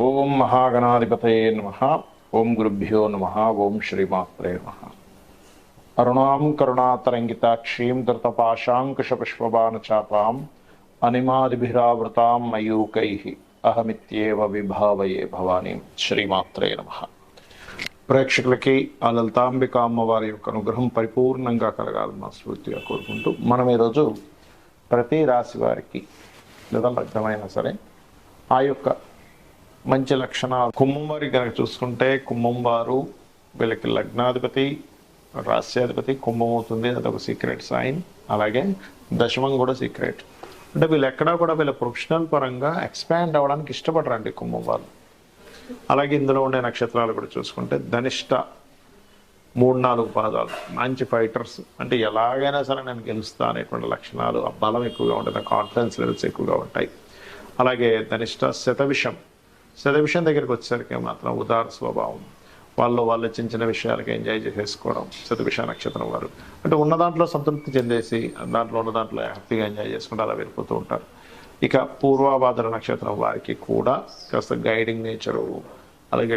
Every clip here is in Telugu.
ఓం మహాగణాధిపతయే నమః. ఓం గురుభ్యో నమః. ఓం శ్రీమాత్రే నమః. అరుణాం కరుణాతరంగితాక్షీం ధృతపాశాంకుశపుష్పబాణచాపాం అనిమాదిభిరావృతాం మయూకైః అహమిత్యేవ విభావయే భవానీం. శ్రీమాత్రే నమః. ప్రేక్షకులకి ఆ లలితాంబిక అమ్మవారి యొక్క అనుగ్రహం పరిపూర్ణంగా కలగాలని మనస్ఫూర్తిగా కోరుకుంటూ మనం ఈరోజు ప్రతి రాశి వారికి లేదా లగ్నమైనా సరే ఆ యొక్క మంచి లక్షణాలు కుంభం వారికి కనుక చూసుకుంటే కుంభం వారు వీళ్ళకి లగ్నాధిపతి రాస్యాధిపతి కుంభం అవుతుంది, అదొక సీక్రెట్ సైన్. అలాగే దశమం కూడా సీక్రెట్. అంటే వీళ్ళు ఎక్కడా కూడా వీళ్ళ ప్రొఫెషనల్ పరంగా ఎక్స్పాండ్ అవ్వడానికి ఇష్టపడరండి కుంభం వాళ్ళు. అలాగే ఇందులో ఉండే నక్షత్రాలు కూడా చూసుకుంటే ధనిష్ట 3-4 పాదాలు మంచి ఫైటర్స్, అంటే ఎలాగైనా సరే నేను గెలుస్తా అనేటువంటి లక్షణాలు, ఆ బలం ఎక్కువగా ఉంటుంది, కాన్ఫిడెన్స్ లెవెల్స్ ఎక్కువగా ఉంటాయి. అలాగే ధనిష్ట శతవిషం దగ్గరికి వచ్చేసరికి మాత్రం ఉదార స్వభావం, వాళ్ళు చిన్న చిన్న విషయాలకి ఎంజాయ్ చేసేసుకోవడం. శతవిష నక్షత్రం వారు అంటే ఉన్న దాంట్లో సంతృప్తి చెందేసి దాంట్లో ఉన్న దాంట్లో హ్యాపీగా ఎంజాయ్ చేసుకుంటూ అలా వెళ్ళిపోతూ ఉంటారు. ఇక పూర్వాభాద్ర నక్షత్రం వారికి కూడా కాస్త గైడింగ్ నేచరు, అలాగే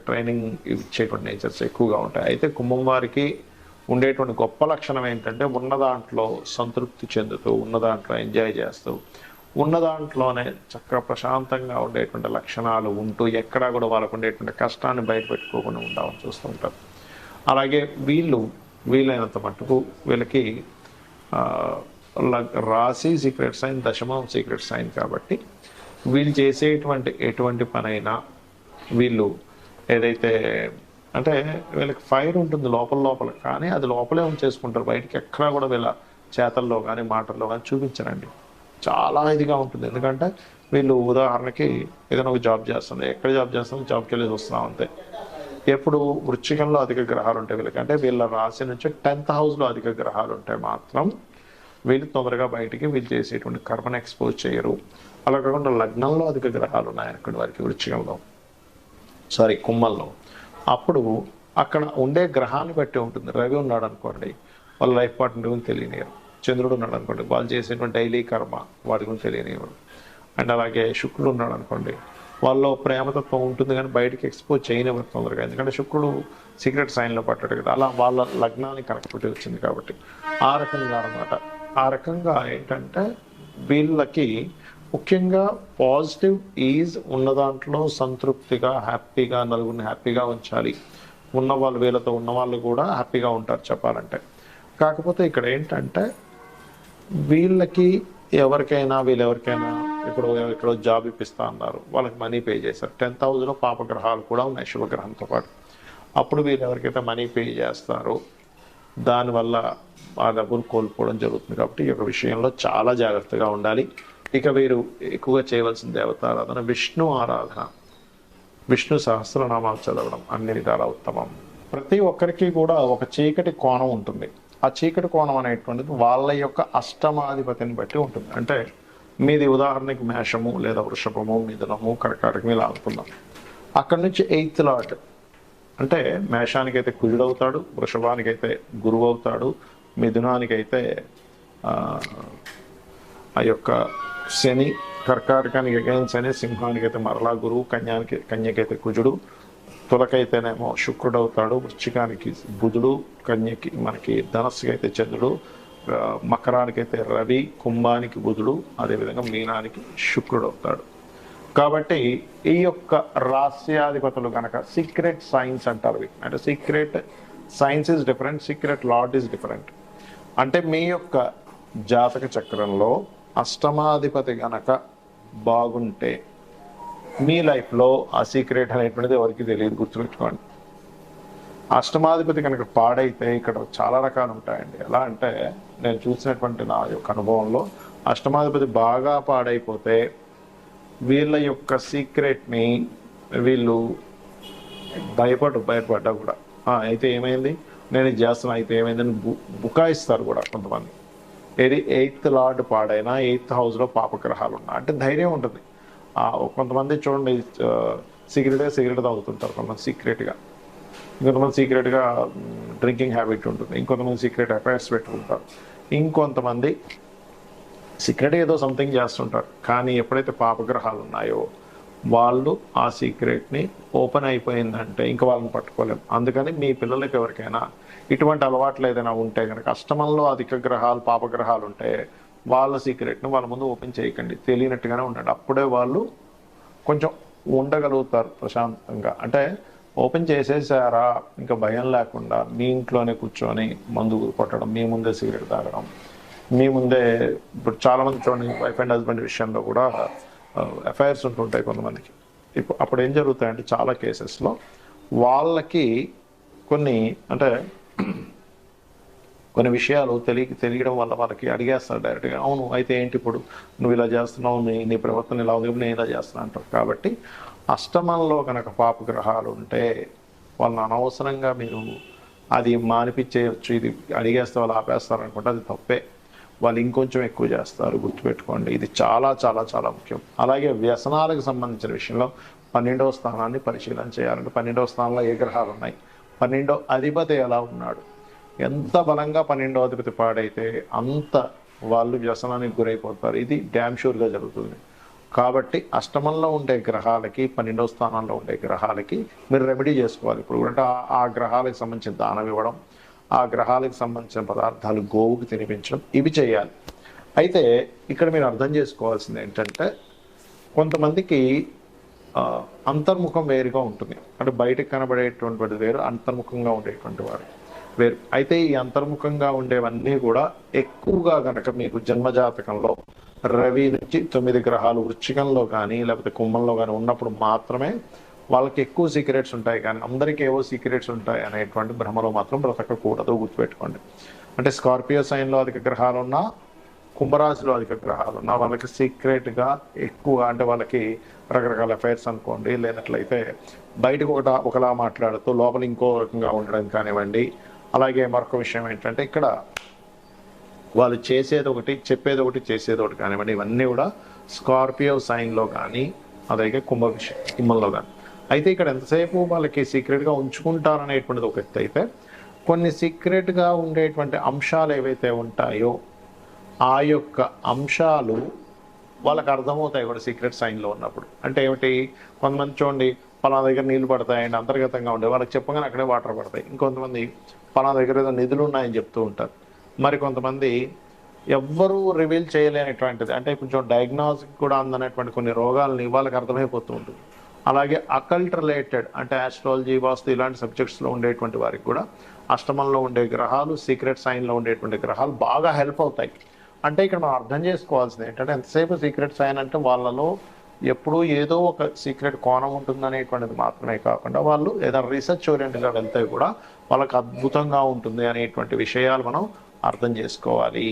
ట్రైనింగ్ ఇచ్చేటువంటి నేచర్స్ ఎక్కువగా ఉంటాయి. అయితే కుంభం వారికి ఉండేటువంటి గొప్ప లక్షణం ఏంటంటే ఉన్న దాంట్లో సంతృప్తి చెందుతూ, ఉన్న దాంట్లో ఎంజాయ్ చేస్తూ, ఉన్న దాంట్లోనే చక్కగా ప్రశాంతంగా ఉండేటువంటి లక్షణాలు ఉంటూ ఎక్కడా కూడా వాళ్ళకు ఉండేటువంటి కష్టాన్ని బయటపెట్టుకోకుండా ఉండాలని చూస్తూ ఉంటారు. అలాగే వీలైనంత మట్టుకు వీళ్ళకి రాశి సీక్రెట్ సైన్, దశమం సీక్రెట్ సైన్ కాబట్టి వీళ్ళు చేసేటువంటి ఎటువంటి పనైనా వీళ్ళు ఏదైతే అంటే వీళ్ళకి ఫైర్ ఉంటుంది లోపల, కానీ అది లోపలే ఉంచేసుకుంటారు, బయటికి ఎక్కడా కూడా వీళ్ళ చేతల్లో కానీ మాటల్లో కానీ చూపించరండి. చాలా ఇదిగా ఉంటుంది. ఎందుకంటే వీళ్ళు ఉదాహరణకి ఏదైనా ఒక జాబ్ చేస్తుంది, ఎక్కడ జాబ్ చేస్తుంది, జాబ్కి వెళ్ళేసి వస్తున్నాం అంతే. ఎప్పుడు వృశ్చికంలో అధిక గ్రహాలు ఉంటాయి వీళ్ళకి, అంటే వీళ్ళ రాశి నుంచి 10th హౌస్లో అధిక గ్రహాలు ఉంటాయి మాత్రం వీళ్ళు తొందరగా బయటికి వీళ్ళు చేసేటువంటి కర్మను ఎక్స్పోజ్ చేయరు. అలా కాకుండా లగ్నంలో అధిక గ్రహాలు ఉన్నాయనుకోండి వారికి కుంభంలో, అప్పుడు అక్కడ ఉండే గ్రహాన్ని బట్టి ఉంటుంది. రవి ఉన్నాడు అనుకోండి, వాళ్ళ లైఫ్ పార్ట్నర్ గురించి తెలియనియరు. చంద్రుడు ఉన్నాడు అనుకోండి, వాళ్ళు చేసేటువంటి డైలీ కర్మ వాటి గురించి తెలియనివ్వరు. అండ్ అలాగే శుక్రుడు ఉన్నాడు అనుకోండి, వాళ్ళు ప్రేమతత్వం ఉంటుంది కానీ బయటికి ఎక్స్పోజ్ చేయనివ్వరు తొందరగా, ఎందుకంటే శుక్రుడు సీక్రెట్ సైన్లో పట్టాడు కదా, అలా వాళ్ళ లగ్నానికి కనెక్టివిటీ వచ్చింది కాబట్టి ఆ రకంగా అనమాట. ఆ రకంగా ఏంటంటే వీళ్ళకి ముఖ్యంగా పాజిటివ్ ఈజ్ ఉన్న దాంట్లో సంతృప్తిగా హ్యాపీగా నలుగురిని హ్యాపీగా ఉంచాలి. ఉన్నవాళ్ళు వీళ్ళతో ఉన్నవాళ్ళు కూడా హ్యాపీగా ఉంటారు చెప్పాలంటే. కాకపోతే ఇక్కడ ఏంటంటే వీళ్ళకి ఎవరికైనా ఇప్పుడు ఎక్కడో జాబ్ ఇప్పిస్తా అన్నారు, వాళ్ళకి మనీ పే చేశారు. 10th హౌస్లో పాపగ్రహాలు కూడా ఉన్నాయి శుభగ్రహంతో పాటు. అప్పుడు వీళ్ళు ఎవరికైతే మనీ పే చేస్తారో దానివల్ల ఆ డబ్బులు కోల్పోవడం జరుగుతుంది. కాబట్టి ఈ యొక్క విషయంలో చాలా జాగ్రత్తగా ఉండాలి. ఇక వీరు ఎక్కువగా చేయవలసిన దేవతారాధన విష్ణు ఆరాధన, విష్ణు సహస్రనామాలు చదవడం అన్ని విధాల ఉత్తమం. ప్రతి ఒక్కరికి కూడా ఒక చీకటి కోణం ఉంటుంది. ఆ చీకటి కోణం అనేటువంటిది వాళ్ళ యొక్క అష్టమాధిపతిని బట్టి ఉంటుంది. అంటే మీది ఉదాహరణకి మేషము లేదా వృషభము, మిథునము, కర్కాటకం ఇలా అనుకుందాం. అక్కడి నుంచి 8th లార్డ్ అంటే మేషానికైతే కుజుడు అవుతాడు, వృషభానికైతే గురువు అవుతాడు, మిథునానికైతే ఆ యొక్క శని, కర్కాటకానికి అగైన్ శని, సింహానికైతే మరలా గురువు, కన్యకైతే కుజుడు, తులకైతేనేమో శుక్రుడు అవుతాడు, వృశ్చికానికి బుధుడు, కన్యకి మనకి ధనస్సుకి అయితే చంద్రుడు, మకరానికైతే రవి, కుంభానికి బుధుడు, అదేవిధంగా మీనానికి శుక్రుడు అవుతాడు. కాబట్టి ఈ యొక్క రాస్యాధిపతులు కనుక సీక్రెట్ సైన్స్ అంటారు. అంటే secret science is different, secret lord is different. అంటే మీ యొక్క జాతక చక్రంలో అష్టమాధిపతి గనక బాగుంటే మీ లైఫ్లో ఆ సీక్రెట్ అనేటువంటిది ఎవరికి తెలియదు, గుర్తుపెట్టుకోండి. అష్టమాధిపతి కనుక పాడైతే ఇక్కడ చాలా రకాలు ఉంటాయండి. ఎలా అంటే నేను చూసినటువంటి నా యొక్క అనుభవంలో అష్టమాధిపతి బాగా పాడైపోతే వీళ్ళ యొక్క సీక్రెట్ని వీళ్ళు బయటపడ్డా కూడా అయితే ఏమైంది, నేను ఇది చేస్తున్నా అయితే ఏమైందని బుకాయిస్తారు కూడా కొంతమంది. 8th లార్డ్ పాడైనా 8th హౌస్లో పాపగ్రహాలు ఉన్నా అంటే ధైర్యం ఉంటుంది. కొంతమంది చూడండి సిగరెట్ తాగుతుంటారు, కొంతమంది సీక్రెట్గా, ఇంకొంతమంది సీక్రెట్గా డ్రింకింగ్ హ్యాబిట్ ఉంటుంది, ఇంకొంతమంది సీక్రెట్ అఫైర్స్ పెట్టుకుంటారు, ఇంకొంతమంది సీక్రెట్గా ఏదో సంథింగ్ చేస్తుంటారు. కానీ ఎప్పుడైతే పాపగ్రహాలు ఉన్నాయో వాళ్ళు ఆ సీక్రెట్ని ఓపెన్ అయిపోయిందంటే ఇంకా వాళ్ళని పట్టుకోలేం. అందుకని మీ పిల్లలకి ఎవరికైనా ఇటువంటి అలవాట్లు ఏదైనా ఉంటే కనుక అష్టమంలో అధిక గ్రహాలు పాపగ్రహాలు ఉంటే వాళ్ళ సీక్రెట్ని వాళ్ళ ముందు ఓపెన్ చేయకండి, తెలియనట్టుగానే ఉండండి. అప్పుడే వాళ్ళు కొంచెం ఉండగలుగుతారు ప్రశాంతంగా. అంటే ఓపెన్ చేసేసారా ఇంకా భయం లేకుండా మీ ఇంట్లోనే కూర్చొని మందు కొట్టడం, మీ ముందే సిగరెట్ తాగడం, మీ ముందే ఇప్పుడు చాలామంది చూడండి వైఫ్ అండ్ హస్బెండ్ విషయంలో కూడా అఫైర్స్ ఉంటుంటాయి కొంతమందికి. ఇప్పుడు అప్పుడు ఏం జరుగుతాయంటే చాలా కేసెస్లో వాళ్ళకి కొన్ని అంటే కొన్ని విషయాలు తెలియడం వల్ల వాళ్ళకి అడిగేస్తారు డైరెక్ట్గా, అవును అయితే ఏంటి ఇప్పుడు నువ్వు ఇలా చేస్తున్నావు, నీ ప్రవర్తన ఇలా ఉంది, నేను ఇలా చేస్తున్నా అంటారు. కాబట్టి అష్టమంలో కనుక పాపగ్రహాలు ఉంటే వాళ్ళని అనవసరంగా మీరు అది మానిపించేయచ్చు, ఇది అడిగేస్తే వాళ్ళు ఆపేస్తారు అనుకుంటే అది తప్పే. వాళ్ళు ఇంకొంచెం ఎక్కువ చేస్తారు, గుర్తుపెట్టుకోండి. ఇది చాలా చాలా చాలా ముఖ్యం. అలాగే వ్యసనాలకు సంబంధించిన విషయంలో 12వ స్థానాన్ని పరిశీలన చేయాలంటే 12వ స్థానంలో ఏ గ్రహాలు ఉన్నాయి, 12వ అధిపతి ఎలా ఉన్నాడు. ఎంత బలంగా 12వ అధిపతి పాడైతే అంత వాళ్ళు వ్యసనానికి గురైపోతారు. ఇది డ్యామ్ షూర్గా జరుగుతుంది. కాబట్టి అష్టమంలో ఉండే గ్రహాలకి 12వ స్థానంలో ఉండే గ్రహాలకి మీరు రెమెడీ చేసుకోవాలి. ఇప్పుడు అంటే ఆ గ్రహాలకు సంబంధించిన దానం ఇవ్వడం, ఆ గ్రహాలకు సంబంధించిన పదార్థాలు గోవుకి తినిపించడం, ఇవి చేయాలి. అయితే ఇక్కడ మీరు అర్థం చేసుకోవాల్సింది ఏంటంటే కొంతమందికి అంతర్ముఖం వేరుగా ఉంటుంది. అంటే బయటకు కనబడేటువంటిది వేరు, అంతర్ముఖంగా ఉండేటువంటి వారు వేరు. అయితే ఈ అంతర్ముఖంగా ఉండేవన్నీ కూడా ఎక్కువగా కనుక మీకు జన్మజాతకంలో రవి నుంచి 9 గ్రహాలు వృశ్చికంలో కానీ లేకపోతే కుంభంలో కానీ ఉన్నప్పుడు మాత్రమే వాళ్ళకి ఎక్కువ సీక్రెట్స్ ఉంటాయి. కానీ అందరికీ ఏవో సీక్రెట్స్ ఉంటాయి అనేటువంటి భ్రమలో మాత్రం బ్రతకకూడదు, గుర్తుపెట్టుకోండి. అంటే స్కార్పియో సైన్లో అధిక గ్రహాలు ఉన్నా, కుంభరాశిలో అధిక గ్రహాలు ఉన్నా వాళ్ళకి సీక్రెట్గా ఎక్కువ అంటే వాళ్ళకి రకరకాల అఫైర్స్ అనుకోండి, లేనట్లయితే బయటకు ఒకలా మాట్లాడుతూ లోపల ఇంకో రకంగా ఉండడం కానివ్వండి. అలాగే మరొక విషయం ఏంటంటే ఇక్కడ వాళ్ళు చేసేది ఒకటి, చెప్పేది ఒకటి, చేసేది ఒకటి కానివ్వండి. ఇవన్నీ కూడా స్కార్పియో సైన్లో కానీ అలాగే కుంభంలో కానీ. అయితే ఇక్కడ ఎంతసేపు వాళ్ళకి సీక్రెట్గా ఉంచుకుంటారనేటువంటిది ఒక ఎత్తు అయితే, కొన్ని సీక్రెట్గా ఉండేటువంటి అంశాలు ఏవైతే ఉంటాయో ఆ యొక్క అంశాలు వాళ్ళకి అర్థమవుతాయి కూడా సీక్రెట్ సైన్లో ఉన్నప్పుడు. అంటే ఏమిటి, కొంతమంది చూడండి పలానా దగ్గర నీళ్లు పడతాయండి అంతర్గతంగా ఉండే వాళ్ళకి చెప్పగానే అక్కడే వాటర్ పడతాయి. ఇంకొంతమంది పలానా దగ్గర ఏదో నిధులు ఉన్నాయని చెప్తూ ఉంటారు. మరి కొంతమంది ఎవ్వరూ రివీల్ చేయలేనటువంటిది, అంటే కొంచెం డయాగ్నోస్టిక్ కూడా అందనటువంటి కొన్ని రోగాలని వాళ్ళకి అర్థమైపోతూ ఉంటుంది. అలాగే అకల్ట్ రిలేటెడ్ అంటే ఆస్ట్రాలజీ, వాస్తు ఇలాంటి సబ్జెక్ట్స్లో ఉండేటువంటి వారికి కూడా అష్టమంలో ఉండే గ్రహాలు, సీక్రెట్ సైన్లో ఉండేటువంటి గ్రహాలు బాగా హెల్ప్ అవుతాయి. అంటే ఇక్కడ మనం అర్థం చేసుకోవాల్సింది ఏంటంటే ఎంతసేపు సీక్రెట్ సైన్ అంటే వాళ్ళలో ఎప్పుడూ ఏదో ఒక సీక్రెట్ కోణం ఉంటుందనేటువంటిది మాత్రమే కాకుండా వాళ్ళు ఏదైనా రీసెర్చ్ ఓరియంటెడ్గా వెళ్తే కూడా వాళ్ళకి అద్భుతంగా ఉంటుంది అనేటువంటి విషయాలు మనం అర్థం చేసుకోవాలి.